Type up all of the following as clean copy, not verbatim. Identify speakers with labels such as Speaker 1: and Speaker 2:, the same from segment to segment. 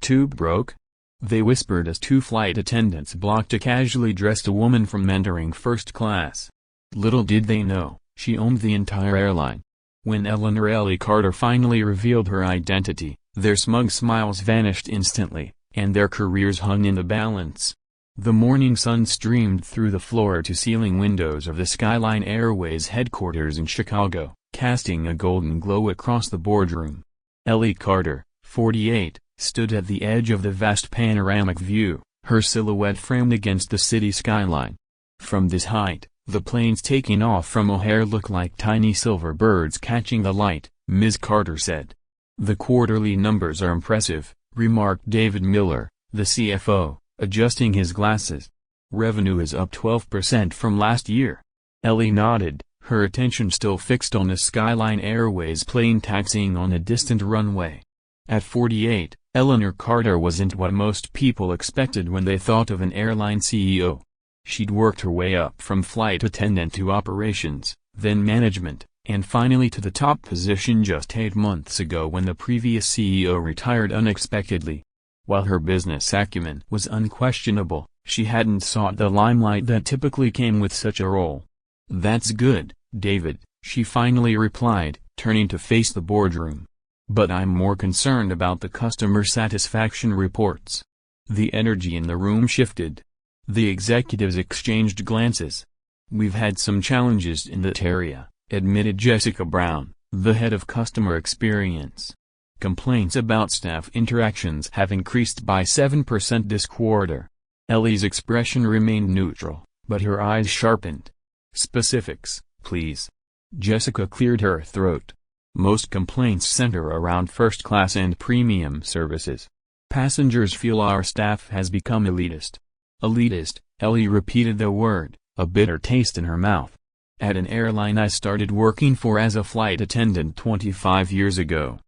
Speaker 1: tube broke?" they whispered as two flight attendants blocked a casually dressed woman from entering first class. Little did they know, she owned the entire airline. When Eleanor Ellie Carter finally revealed her identity, their smug smiles vanished instantly, and their careers hung in the balance. The morning sun streamed through the floor-to-ceiling windows of the Skyline Airways headquarters in Chicago, casting a golden glow across the boardroom. Ellie Carter, 48, stood at the edge of the vast panoramic view, her silhouette framed against the city skyline. From this height, the planes taking off from O'Hare looked like tiny silver birds catching the light, Ms. Carter said. "The quarterly numbers are impressive," remarked David Miller, the CFO, adjusting his glasses. "Revenue is up 12% from last year." Ellie nodded, her attention still fixed on a Skyline Airways plane taxiing on a distant runway. At 48, Eleanor Carter wasn't what most people expected when they thought of an airline CEO. She'd worked her way up from flight attendant to operations, then management, and finally to the top position just 8 months ago when the previous CEO retired unexpectedly. While her business acumen was unquestionable, she hadn't sought the limelight that typically came with such a role. "That's good, David," she finally replied, turning to face the boardroom. "But I'm more concerned about the customer satisfaction reports." The energy in the room shifted. The executives exchanged glances. "We've had some challenges in that area," admitted Jessica Brown, the head of customer experience. "Complaints about staff interactions have increased by 7% this quarter." Ellie's expression remained neutral, but her eyes sharpened. "Specifics, please." Jessica cleared her throat. "Most complaints center around first-class and premium services. Passengers feel our staff has become elitist." "Elitist," Ellie repeated the word, a bitter taste in her mouth. "At an airline I started working for as a flight attendant 25 years ago."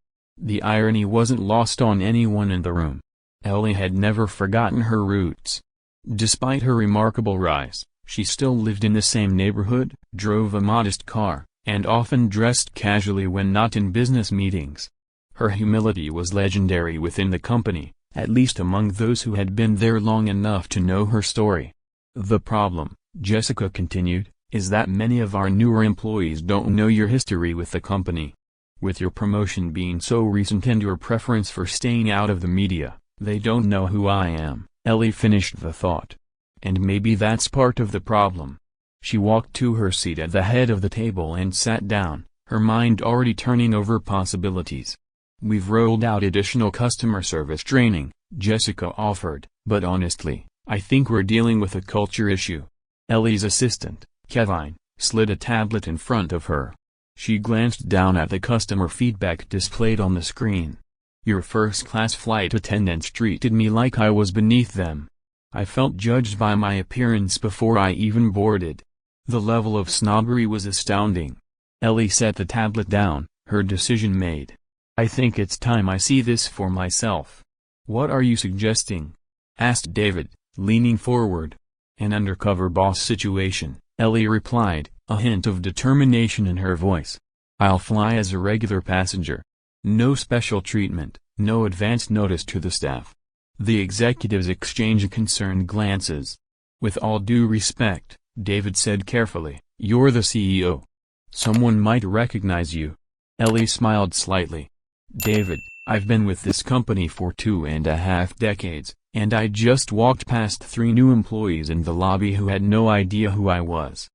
Speaker 1: The irony wasn't lost on anyone in the room. Ellie had never forgotten her roots. Despite her remarkable rise, she still lived in the same neighborhood, drove a modest car, and often dressed casually when not in business meetings. Her humility was legendary within the company, at least among those who had been there long enough to know her story. "The problem," Jessica continued, "is that many of our newer employees don't know your history with the company. With your promotion being so recent and your preference for staying out of the media, they don't know who I am." Ellie finished the thought. "And maybe that's part of the problem." She walked to her seat at the head of the table and sat down, her mind already turning over possibilities. "We've rolled out additional customer service training," Jessica offered, "but honestly, I think we're dealing with a culture issue." Ellie's assistant, Kevin, slid a tablet in front of her. She glanced down at the customer feedback displayed on the screen. "Your first-class flight attendants treated me like I was beneath them. I felt judged by my appearance before I even boarded." The level of snobbery was astounding. Ellie set the tablet down, her decision made. "I think it's time I see this for myself." "What are you suggesting?" asked David, leaning forward. "An undercover boss situation," Ellie replied, a hint of determination in her voice. "I'll fly as a regular passenger. No special treatment, no advance notice to the staff." The executives exchanged concerned glances. "With all due respect," David said carefully, "you're the CEO. Someone might recognize you." Ellie smiled slightly. "David, I've been with this company for 2.5 decades, and I just walked past 3 new employees in the lobby who had no idea who I was.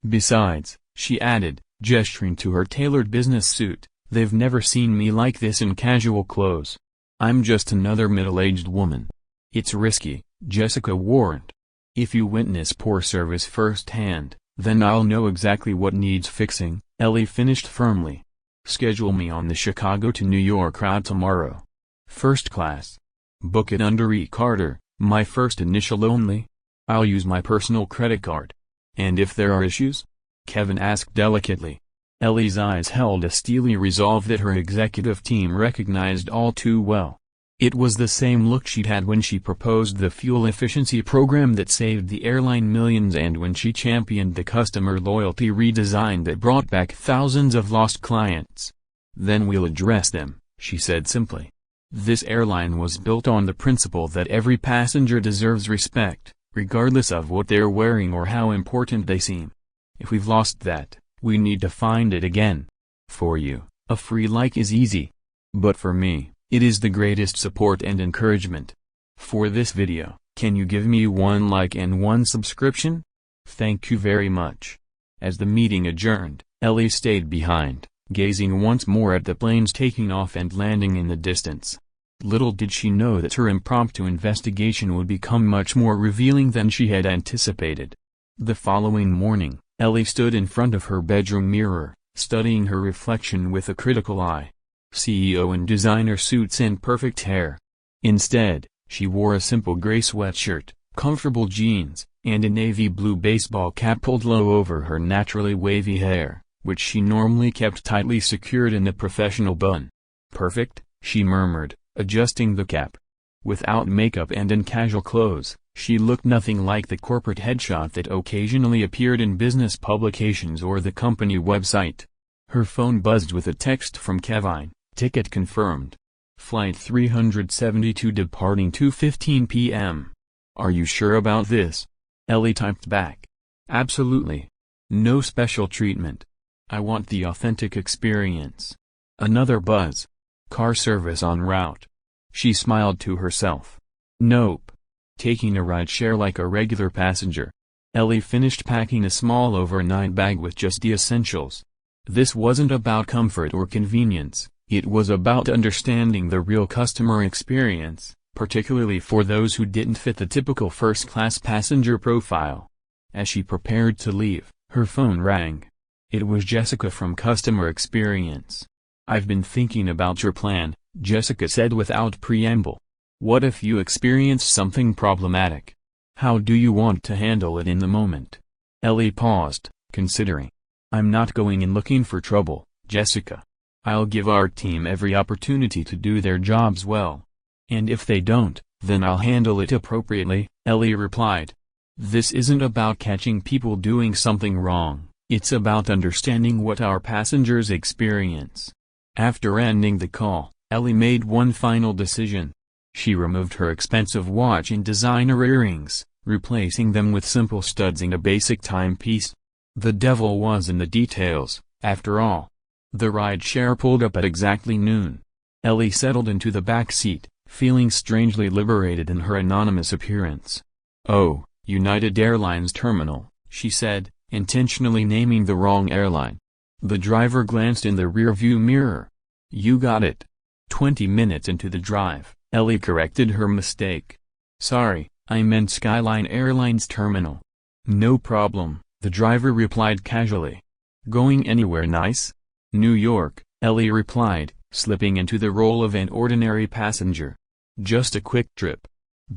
Speaker 1: Besides," she added, gesturing to her tailored business suit, "they've never seen me like this in casual clothes. I'm just another middle-aged woman." "It's risky," Jessica warned. "If you witness poor service firsthand, then I'll know exactly what needs fixing," Ellie finished firmly. "Schedule me on the Chicago to New York route tomorrow. First class. Book it under E. Carter, my first initial only. I'll use my personal credit card." "And if there are issues?" Kevin asked delicately. Ellie's eyes held a steely resolve that her executive team recognized all too well. It was the same look she'd had when she proposed the fuel efficiency program that saved the airline millions and when she championed the customer loyalty redesign that brought back thousands of lost clients. "Then we'll address them," she said simply. This airline was built on the principle that every passenger deserves respect, regardless of what they're wearing or how important they seem. If we've lost that, we need to find it again. For you, a free like is easy. But for me, it is the greatest support and encouragement. For this video, can you give me 1 like and 1 subscription? Thank you very much. As the meeting adjourned, Ellie stayed behind, gazing once more at the planes taking off and landing in the distance. Little did she know that her impromptu investigation would become much more revealing than she had anticipated. The following morning, Ellie stood in front of her bedroom mirror, studying her reflection with a critical eye. CEO in designer suits and perfect hair. Instead, she wore a simple gray sweatshirt, comfortable jeans, and a navy blue baseball cap pulled low over her naturally wavy hair, which she normally kept tightly secured in a professional bun. Perfect, she murmured, adjusting the cap. Without makeup and in casual clothes, she looked nothing like the corporate headshot that occasionally appeared in business publications or the company website. Her phone buzzed with a text from Kevin, ticket confirmed. Flight 372 departing 2:15 p.m. Are you sure about this? Ellie typed back. Absolutely. No special treatment. I want the authentic experience. Another buzz. Car service en route. She smiled to herself. Nope. Taking a ride share like a regular passenger. Ellie finished packing a small overnight bag with just the essentials. This wasn't about comfort or convenience, it was about understanding the real customer experience, particularly for those who didn't fit the typical first-class passenger profile. As she prepared to leave, her phone rang. It was Jessica from Customer Experience. I've been thinking about your plan, Jessica said without preamble. What if you experience something problematic? How do you want to handle it in the moment? Ellie paused, considering. I'm not going in looking for trouble, Jessica. I'll give our team every opportunity to do their jobs well. And if they don't, then I'll handle it appropriately, Ellie replied. This isn't about catching people doing something wrong, it's about understanding what our passengers experience. After ending the call, Ellie made one final decision. She removed her expensive watch and designer earrings, replacing them with simple studs and a basic timepiece. The devil was in the details, after all. The rideshare pulled up at exactly noon. Ellie settled into the back seat, feeling strangely liberated in her anonymous appearance. Oh, United Airlines Terminal, she said, intentionally naming the wrong airline. The driver glanced in the rearview mirror. You got it. 20 minutes into the drive, Ellie corrected her mistake. Sorry, I meant Skyline Airlines Terminal. No problem, the driver replied casually. Going anywhere nice? New York, Ellie replied, slipping into the role of an ordinary passenger. Just a quick trip.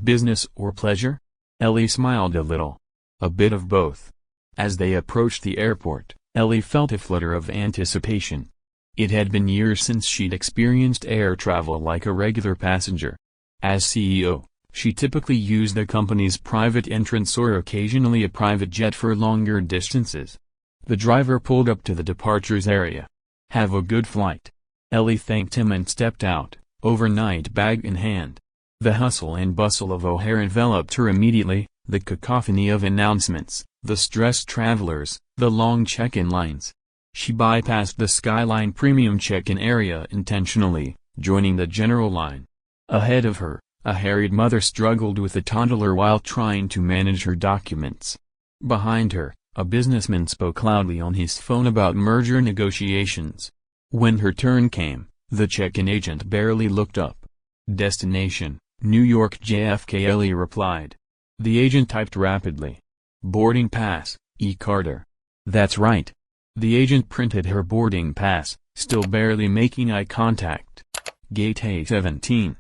Speaker 1: Business or pleasure? Ellie smiled a little. A bit of both. As they approached the airport, Ellie felt a flutter of anticipation. It had been years since she'd experienced air travel like a regular passenger. As CEO, she typically used the company's private entrance or occasionally a private jet for longer distances. The driver pulled up to the departures area. Have a good flight. Ellie thanked him and stepped out, overnight bag in hand. The hustle and bustle of O'Hare enveloped her immediately, the cacophony of announcements, the stressed travelers, the long check-in lines. She bypassed the Skyline premium check-in area intentionally, joining the general line. Ahead of her, a harried mother struggled with a toddler while trying to manage her documents. Behind her, a businessman spoke loudly on his phone about merger negotiations. When her turn came, the check-in agent barely looked up. Destination, New York JFK, Ellie replied. The agent typed rapidly. Boarding pass, E. Carter. That's right. The agent printed her boarding pass, still barely making eye contact. Gate A17.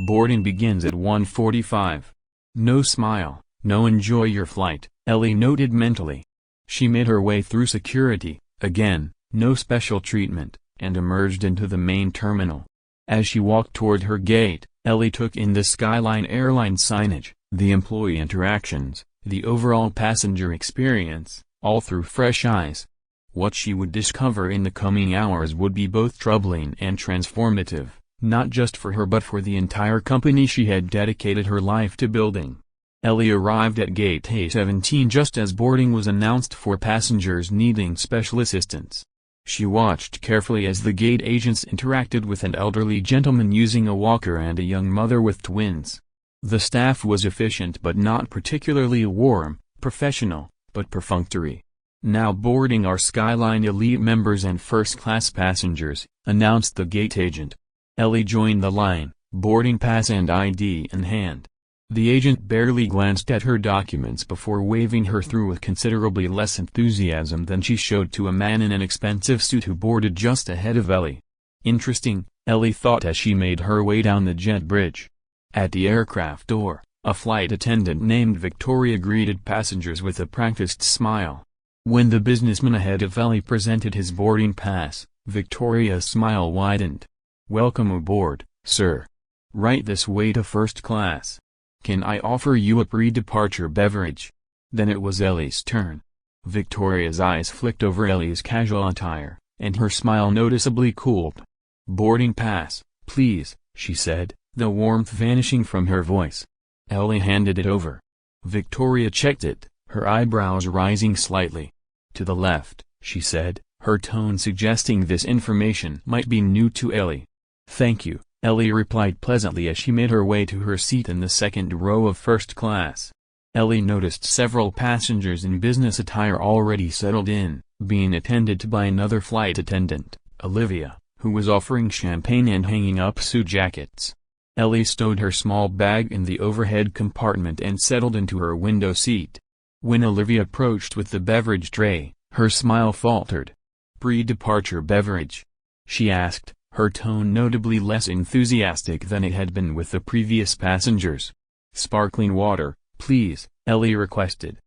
Speaker 1: Boarding begins at 1:45. No smile, no enjoy your flight, Ellie noted mentally. She made her way through security, again, no special treatment, and emerged into the main terminal. As she walked toward her gate, Ellie took in the Skyline Airlines signage, the employee interactions, the overall passenger experience, all through fresh eyes. What she would discover in the coming hours would be both troubling and transformative, not just for her but for the entire company she had dedicated her life to building. Ellie arrived at gate A17 just as boarding was announced for passengers needing special assistance. She watched carefully as the gate agents interacted with an elderly gentleman using a walker and a young mother with twins. The staff was efficient but not particularly warm, professional, but perfunctory. "Now boarding our Skyline Elite members and first-class passengers," announced the gate agent. Ellie joined the line, boarding pass and ID in hand. The agent barely glanced at her documents before waving her through with considerably less enthusiasm than she showed to a man in an expensive suit who boarded just ahead of Ellie. Interesting, Ellie thought as she made her way down the jet bridge. At the aircraft door, a flight attendant named Victoria greeted passengers with a practiced smile. When the businessman ahead of Ellie presented his boarding pass, Victoria's smile widened. "Welcome aboard, sir. Right this way to first class. Can I offer you a pre-departure beverage?" Then it was Ellie's turn. Victoria's eyes flicked over Ellie's casual attire, and her smile noticeably cooled. "Boarding pass, please," she said, the warmth vanishing from her voice. Ellie handed it over. Victoria checked it, her eyebrows rising slightly. "To the left," she said, her tone suggesting this information might be new to Ellie. "Thank you," Ellie replied pleasantly as she made her way to her seat in the second row of first class. Ellie noticed several passengers in business attire already settled in, being attended to by another flight attendant, Olivia, who was offering champagne and hanging up suit jackets. Ellie stowed her small bag in the overhead compartment and settled into her window seat. When Olivia approached with the beverage tray, her smile faltered. "Pre-departure beverage?" she asked, her tone notably less enthusiastic than it had been with the previous passengers. "Sparkling water, please," Ellie requested.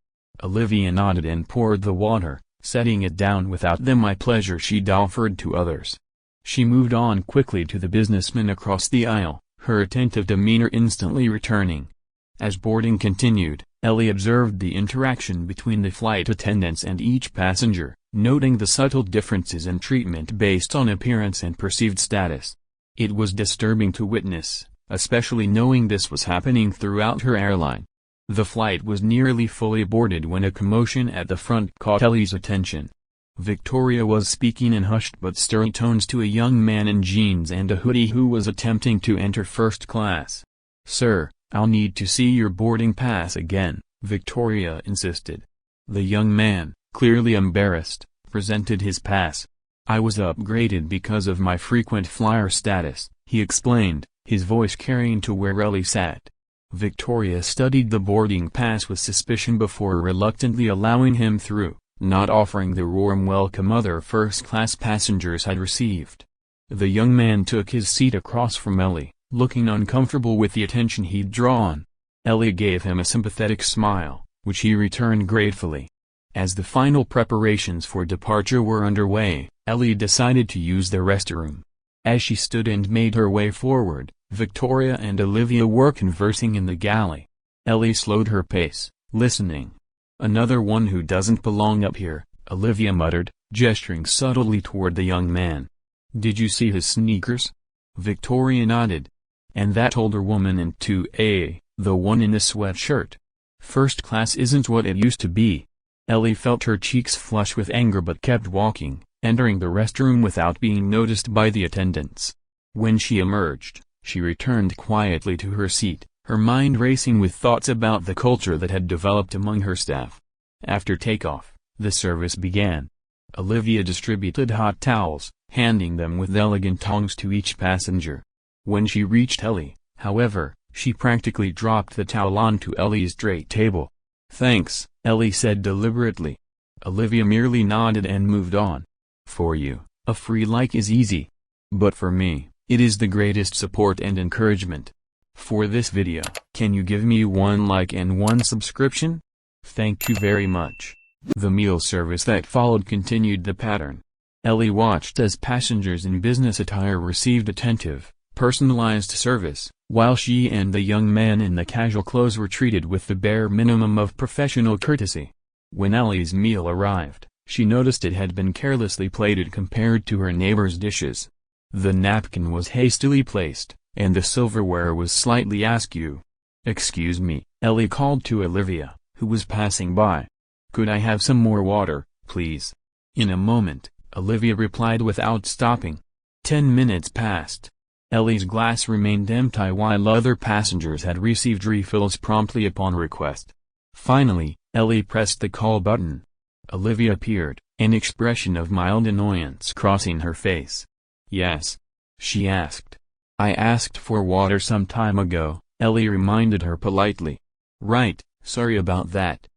Speaker 1: Olivia nodded and poured the water, setting it down without the "my pleasure" she'd offered to others. She moved on quickly to the businessman across the aisle, her attentive demeanor instantly returning. As boarding continued, Ellie observed the interaction between the flight attendants and each passenger, noting the subtle differences in treatment based on appearance and perceived status. It was disturbing to witness, especially knowing this was happening throughout her airline. The flight was nearly fully boarded when a commotion at the front caught Ellie's attention. Victoria was speaking in hushed but sturdy tones to a young man in jeans and a hoodie who was attempting to enter first class. "Sir, I'll need to see your boarding pass again," Victoria insisted. The young man, clearly embarrassed, presented his pass. "I was upgraded because of my frequent flyer status," he explained, his voice carrying to where Ellie sat. Victoria studied the boarding pass with suspicion before reluctantly allowing him through, not offering the warm welcome other first-class passengers had received. The young man took his seat across from Ellie, looking uncomfortable with the attention he'd drawn. Ellie gave him a sympathetic smile, which he returned gratefully. As the final preparations for departure were underway, Ellie decided to use the restroom. As she stood and made her way forward, Victoria and Olivia were conversing in the galley. Ellie slowed her pace, listening. "Another one who doesn't belong up here," Olivia muttered, gesturing subtly toward the young man. "Did you see his sneakers?" Victoria nodded. "And that older woman in 2A, the one in the sweatshirt. First class isn't what it used to be." Ellie felt her cheeks flush with anger but kept walking, entering the restroom without being noticed by the attendants. When she emerged, she returned quietly to her seat, her mind racing with thoughts about the culture that had developed among her staff. After takeoff, the service began. Olivia distributed hot towels, handing them with elegant tongs to each passenger. When she reached Ellie, however, she practically dropped the towel onto Ellie's tray table. "Thanks," Ellie said deliberately. Olivia merely nodded and moved on. "For you, a free like is easy. But for me, it is the greatest support and encouragement. For this video, can you give me 1 like and 1 subscription? Thank you very much." The meal service that followed continued the pattern. Ellie watched as passengers in business attire received attentive, personalized service, while she and the young man in the casual clothes were treated with the bare minimum of professional courtesy. When Ellie's meal arrived, she noticed it had been carelessly plated compared to her neighbor's dishes. The napkin was hastily placed, and the silverware was slightly askew. "Excuse me," Ellie called to Olivia, who was passing by. "Could I have some more water, please?" In a moment, Olivia replied without stopping. 10 minutes passed. Ellie's glass remained empty while other passengers had received refills promptly upon request. Finally, Ellie pressed the call button. Olivia appeared, an expression of mild annoyance crossing her face. "Yes?" she asked. "I asked for water some time ago," Ellie reminded her politely. "Right, sorry about that."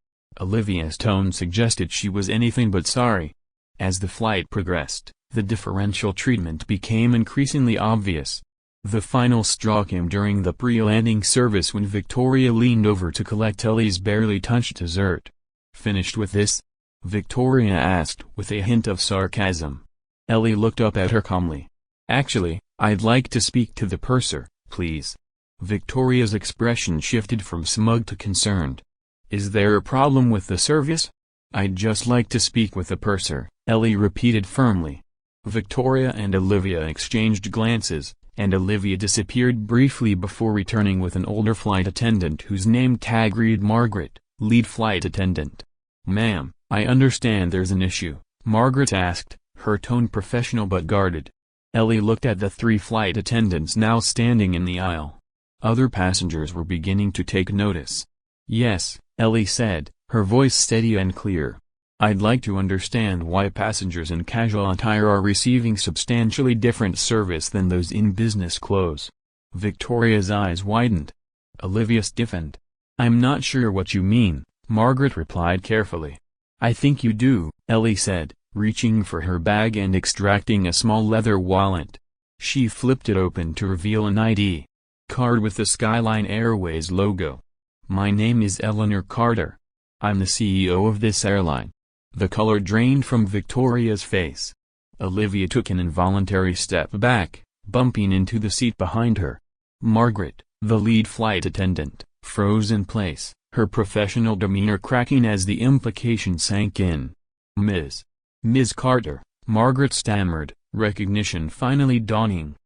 Speaker 1: Olivia's tone suggested she was anything but sorry. As the flight progressed, the differential treatment became increasingly obvious. The final straw came during the pre-landing service when Victoria leaned over to collect Ellie's barely touched dessert. "Finished with this?" Victoria asked with a hint of sarcasm. Ellie looked up at her calmly. "Actually, I'd like to speak to the purser, please." Victoria's expression shifted from smug to concerned. "Is there a problem with the service?" "I'd just like to speak with the purser," Ellie repeated firmly. Victoria and Olivia exchanged glances, and Olivia disappeared briefly before returning with an older flight attendant whose name tag read Margaret, lead flight attendant. "Ma'am, I understand there's an issue," Margaret asked, her tone professional but guarded. Ellie looked at the 3 flight attendants now standing in the aisle. Other passengers were beginning to take notice. "Yes," Ellie said, her voice steady and clear. "I'd like to understand why passengers in casual attire are receiving substantially different service than those in business clothes." Victoria's eyes widened. Olivia stiffened. "I'm not sure what you mean," Margaret replied carefully. "I think you do," Ellie said, reaching for her bag and extracting a small leather wallet. She flipped it open to reveal an ID card with the Skyline Airways logo. "My name is Eleanor Carter. I'm the CEO of this airline." The color drained from Victoria's face. Olivia took an involuntary step back, bumping into the seat behind her. Margaret, the lead flight attendant, froze in place, her professional demeanor cracking as the implication sank in. Ms. Carter," Margaret stammered, recognition finally dawning.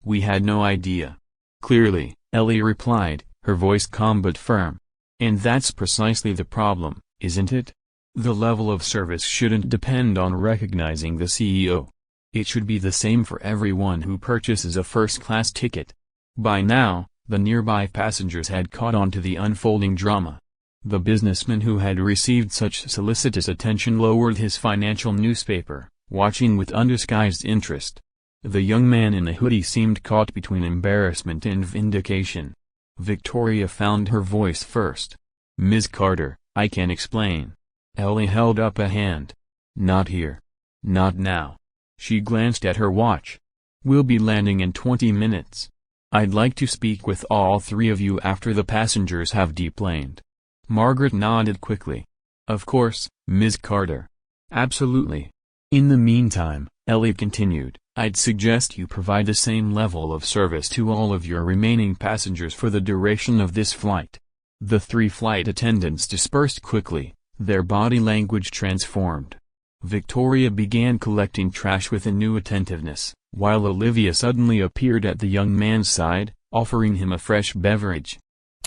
Speaker 1: We had no idea." "Clearly," Ellie replied, her voice calm but firm. "And that's precisely the problem, isn't it? The level of service shouldn't depend on recognizing the CEO. It should be the same for everyone who purchases a first-class ticket." By now, the nearby passengers had caught on to the unfolding drama. The businessman who had received such solicitous attention lowered his financial newspaper, watching with undisguised interest. The young man in the hoodie seemed caught between embarrassment and vindication. Victoria found her voice first. "Ms. Carter, I can explain." Ellie held up a hand. "Not here. Not now." She glanced at her watch. "We'll be landing in 20 minutes. I'd like to speak with all 3 of you after the passengers have deplaned." Margaret nodded quickly. "Of course, Ms. Carter. Absolutely. In the meantime," Ellie continued, "I'd suggest you provide the same level of service to all of your remaining passengers for the duration of this flight." The 3 flight attendants dispersed quickly, their body language transformed. Victoria began collecting trash with a new attentiveness, while Olivia suddenly appeared at the young man's side, offering him a fresh beverage.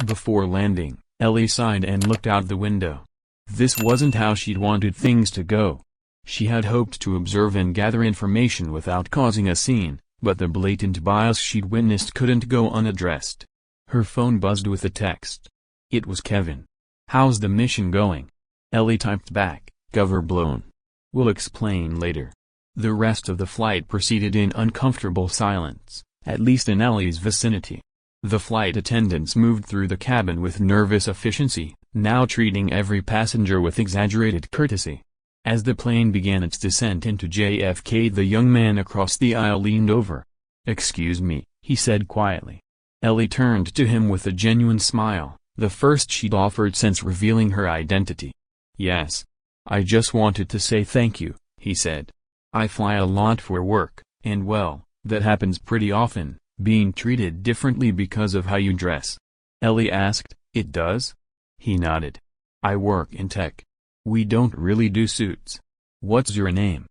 Speaker 1: Before landing, Ellie sighed and looked out the window. This wasn't how she'd wanted things to go. She had hoped to observe and gather information without causing a scene, but the blatant bias she'd witnessed couldn't go unaddressed. Her phone buzzed with a text. It was Kevin. "How's the mission going?" Ellie typed back, "Cover blown. We'll explain later." The rest of the flight proceeded in uncomfortable silence, at least in Ellie's vicinity. The flight attendants moved through the cabin with nervous efficiency, now treating every passenger with exaggerated courtesy. As the plane began its descent into JFK, the young man across the aisle leaned over. "Excuse me," he said quietly. Ellie turned to him with a genuine smile, the first she'd offered since revealing her identity. "Yes. I just wanted to say thank you," he said. "I fly a lot for work, and well, that happens pretty often, being treated differently because of how you dress." Ellie asked, "It does?" He nodded. "I work in tech. We don't really do suits." "What's your name?"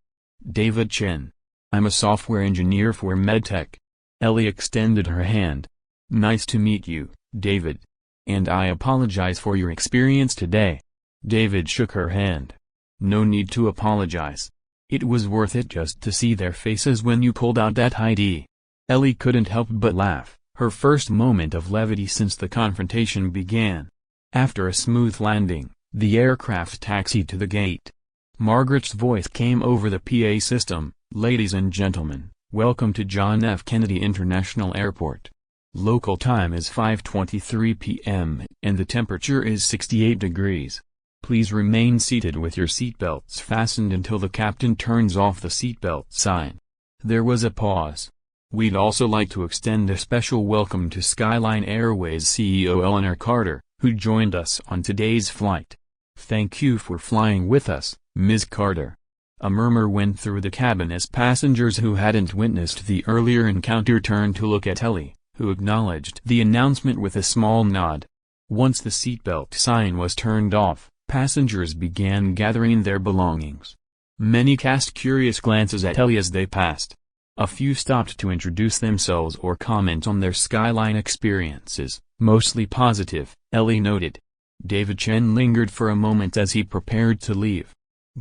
Speaker 1: "David Chen." I'm a software engineer for MedTech. Ellie extended her hand. Nice to meet you, David. And I apologize for your experience today. David shook her hand. No need to apologize. It was worth it just to see their faces when you pulled out that ID. Ellie couldn't help but laugh, her first moment of levity since the confrontation began. After a smooth landing, the aircraft taxied to the gate. Margaret's voice came over the PA system. Ladies and gentlemen, welcome to John F. Kennedy International Airport. Local time is 5:23 p.m. and the temperature is 68 degrees. Please remain seated with your seatbelts fastened until the captain turns off the seatbelt sign. There was a pause. We'd also like to extend a special welcome to Skyline Airways CEO Eleanor Carter, who joined us on today's flight. Thank you for flying with us, Ms. Carter. A murmur went through the cabin as passengers who hadn't witnessed the earlier encounter turned to look at Ellie, who acknowledged the announcement with a small nod. Once the seatbelt sign was turned off, passengers began gathering their belongings. Many cast curious glances at Ellie as they passed. A few stopped to introduce themselves or comment on their Skyline experiences, mostly positive, Ellie noted. David Chen lingered for a moment as he prepared to leave.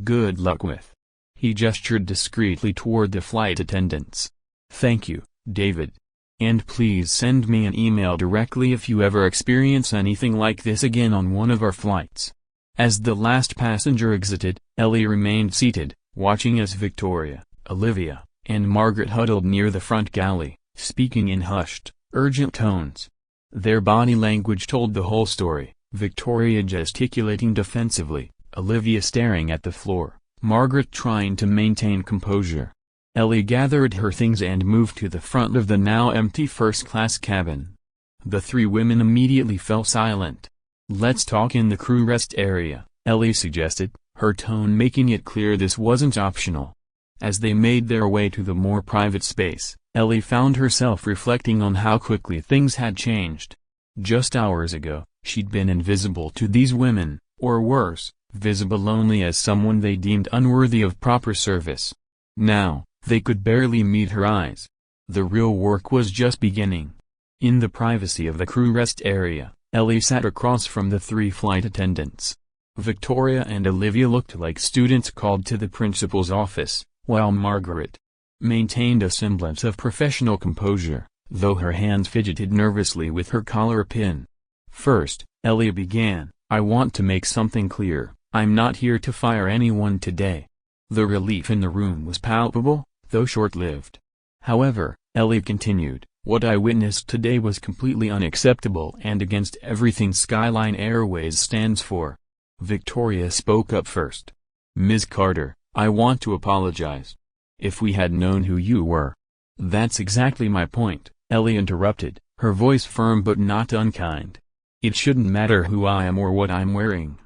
Speaker 1: Good luck with. He gestured discreetly toward the flight attendants. Thank you, David. And please send me an email directly if you ever experience anything like this again on one of our flights. As the last passenger exited, Ellie remained seated, watching as Victoria, Olivia, and Margaret huddled near the front galley, speaking in hushed, urgent tones. Their body language told the whole story, Victoria gesticulating defensively, Olivia staring at the floor, Margaret trying to maintain composure. Ellie gathered her things and moved to the front of the now empty first-class cabin. The three women immediately fell silent. Let's talk in the crew rest area, Ellie suggested, her tone making it clear this wasn't optional. As they made their way to the more private space, Ellie found herself reflecting on how quickly things had changed. Just hours ago, she'd been invisible to these women, or worse, visible only as someone they deemed unworthy of proper service. Now, they could barely meet her eyes. The real work was just beginning. In the privacy of the crew rest area, Ellie sat across from the three flight attendants. Victoria and Olivia looked like students called to the principal's office, while Margaret maintained a semblance of professional composure, though her hands fidgeted nervously with her collar pin. First, Ellie began, I want to make something clear, I'm not here to fire anyone today. The relief in the room was palpable, though short-lived. However, Ellie continued, what I witnessed today was completely unacceptable and against everything Skyline Airways stands for. Victoria spoke up first. Ms. Carter, I want to apologize. If we had known who you were. That's exactly my point, Ellie interrupted, her voice firm but not unkind. It shouldn't matter who I am or what I'm wearing.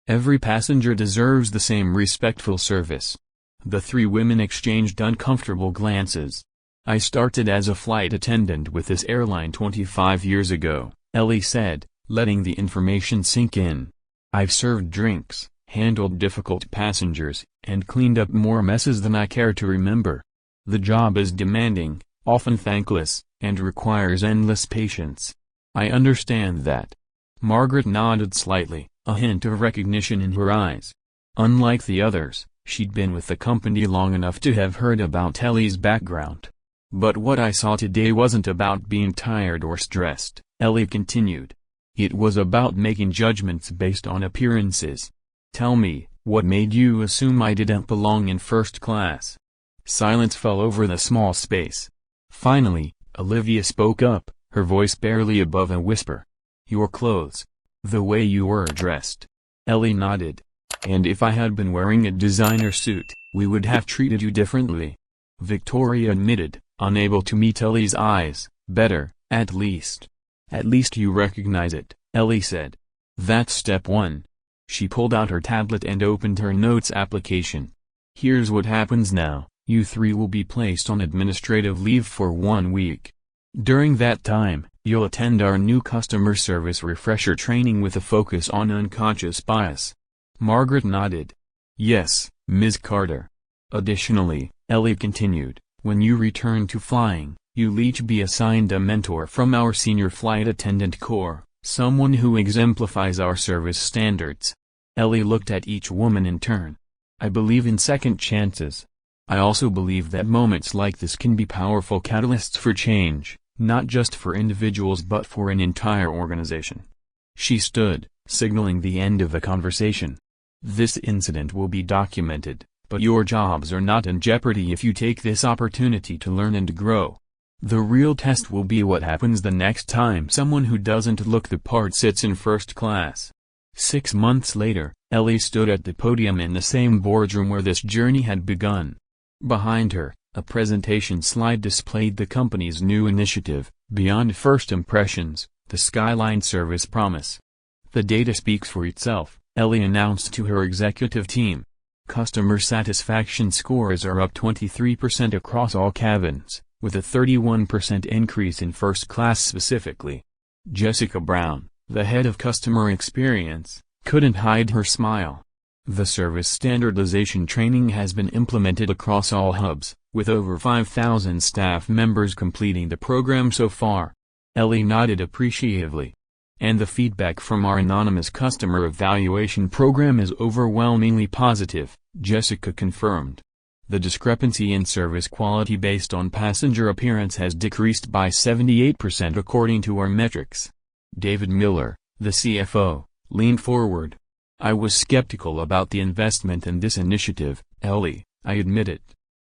Speaker 1: Every passenger deserves the same respectful service. The three women exchanged uncomfortable glances. I started as a flight attendant with this airline 25 years ago, Ellie said, letting the information sink in. I've served drinks, handled difficult passengers, and cleaned up more messes than I care to remember. The job is demanding, often thankless, and requires endless patience. I understand that. Margaret nodded slightly, a hint of recognition in her eyes. Unlike the others, she'd been with the company long enough to have heard about Ellie's background. But what I saw today wasn't about being tired or stressed, Ellie continued. It was about making judgments based on appearances. Tell me, what made you assume I didn't belong in first class? Silence fell over the small space. Finally, Olivia spoke up, her voice barely above a whisper. Your clothes. The way you were dressed. Ellie nodded. And if I had been wearing a designer suit, we would have treated you differently. Victoria admitted, unable to meet Ellie's eyes. Better, at least. At least you recognize it, Ellie said. That's step one. She pulled out her tablet and opened her notes application. Here's what happens now, you three will be placed on administrative leave for 1 week. During that time, you'll attend our new customer service refresher training with a focus on unconscious bias. Margaret nodded. Yes, Ms. Carter. Additionally, Ellie continued, When you return to flying, you'll each be assigned a mentor from our senior flight attendant corps, someone who exemplifies our service standards." Ellie looked at each woman in turn. "I believe in second chances. I also believe that moments like this can be powerful catalysts for change, not just for individuals but for an entire organization." She stood, signaling the end of the conversation. "This incident will be documented, but your jobs are not in jeopardy if you take this opportunity to learn and grow. The real test will be what happens the next time someone who doesn't look the part sits in first class." 6 months later, Ellie stood at the podium in the same boardroom where this journey had begun. Behind her, a presentation slide displayed the company's new initiative, Beyond First Impressions, the Skyline Service Promise. "The data speaks for itself," Ellie announced to her executive team. "Customer satisfaction scores are up 23% across all cabins, with a 31% increase in first class specifically." Jessica Brown, the head of customer experience, couldn't hide her smile. "The service standardization training has been implemented across all hubs, with over 5,000 staff members completing the program so far." Ellie nodded appreciatively. "And the feedback from our anonymous customer evaluation program is overwhelmingly positive," Jessica confirmed. "The discrepancy in service quality based on passenger appearance has decreased by 78% according to our metrics." David Miller, the CFO, leaned forward. "I was skeptical about the investment in this initiative, Ellie, I admit it.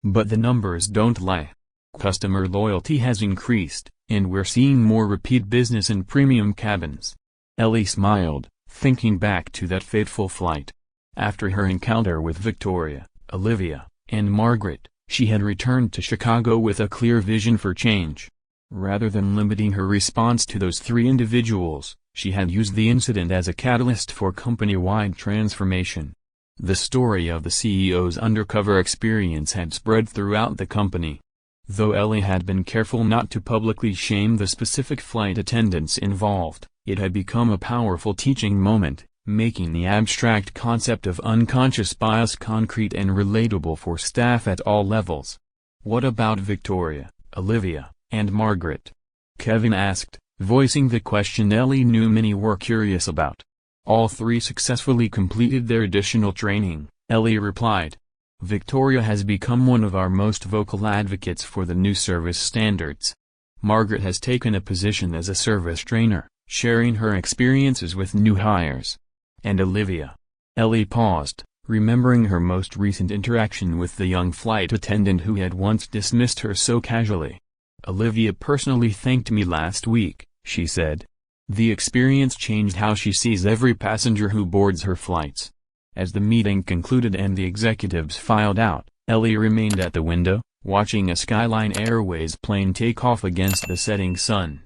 Speaker 1: But the numbers don't lie. Customer loyalty has increased, and we're seeing more repeat business in premium cabins." Ellie smiled, thinking back to that fateful flight. After her encounter with Victoria, Olivia, and Margaret, she had returned to Chicago with a clear vision for change. Rather than limiting her response to those 3 individuals, she had used the incident as a catalyst for company-wide transformation. The story of the CEO's undercover experience had spread throughout the company. Though Ellie had been careful not to publicly shame the specific flight attendants involved, it had become a powerful teaching moment, making the abstract concept of unconscious bias concrete and relatable for staff at all levels. "What about Victoria, Olivia, and Margaret?" Kevin asked, voicing the question Ellie knew many were curious about. "All 3 successfully completed their additional training," Ellie replied. "Victoria has become one of our most vocal advocates for the new service standards. Margaret has taken a position as a service trainer, sharing her experiences with new hires. And Olivia." Ellie paused, remembering her most recent interaction with the young flight attendant who had once dismissed her so casually. "Olivia personally thanked me last week," she said. "The experience changed how she sees every passenger who boards her flights." As the meeting concluded and the executives filed out, Ellie remained at the window, watching a Skyline Airways plane take off against the setting sun.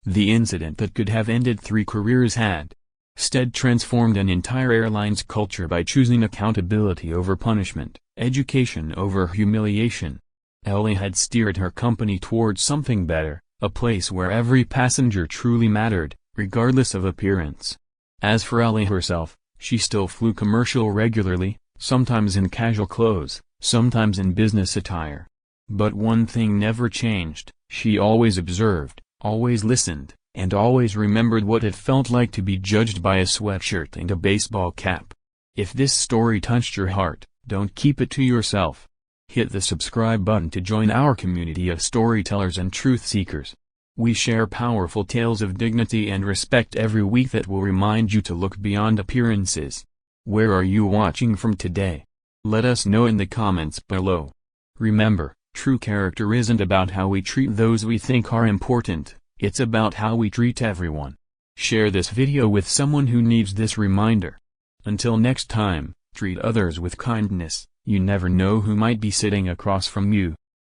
Speaker 1: The incident that could have ended 3 careers had instead transformed an entire airline's culture by choosing accountability over punishment, education over humiliation. Ellie had steered her company towards something better, a place where every passenger truly mattered, regardless of appearance. As for Ellie herself, she still flew commercial regularly, sometimes in casual clothes, sometimes in business attire. But one thing never changed: she always observed, always listened, and always remembered what it felt like to be judged by a sweatshirt and a baseball cap. If this story touched your heart, don't keep it to yourself. Hit the subscribe button to join our community of storytellers and truth seekers. We share powerful tales of dignity and respect every week that will remind you to look beyond appearances. Where are you watching from today? Let us know in the comments below. Remember, true character isn't about how we treat those we think are important, it's about how we treat everyone. Share this video with someone who needs this reminder. Until next time, treat others with kindness. You never know who might be sitting across from you.